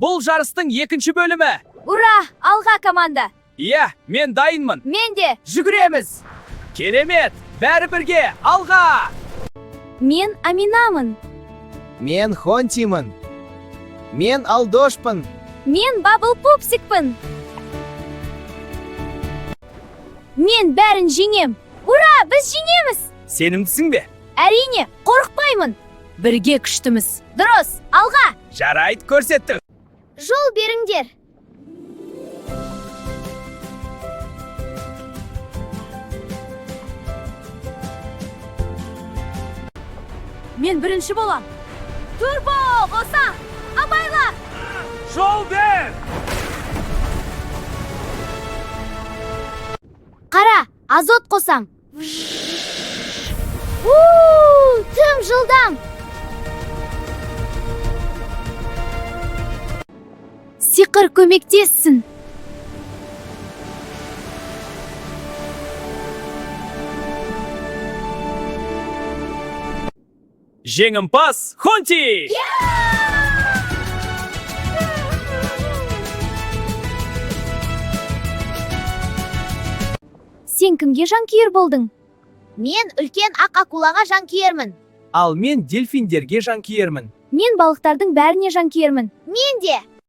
Бұл жарыстың екінші бөлімі. Ура! Алға команда! Иә, мен дайынмын. Мен де! Жүгіреміз. Керемет! Бәрі бірге, алға! Мен Аминамын. Мен Хонтимын. Мен Алдошпын. Мен Бабыл Пупсикпін. Мен бәрін жеңем. Ура! Біз жеңеміз! Сенімдісің бе? Әрине, қорықпаймын. Бірге күштіміз. Дұрыс, алға! Жарайды, көрсеттік. Жол беріңдер. Мен бірінші болам. Турбо, қоса! Абайла! Жол бер! Қара, азот қосам. Тым жылдам. Сиқыр көмектессін. Жеңімпаз Хонти! Сен кімге жанкүйер болдың? Мен үлкен ақ акулаға жанкүйермін. Ал мен дельфиндерге жанкүйермін. Мен балықтардың бәріне жанкүйермін. Мен де.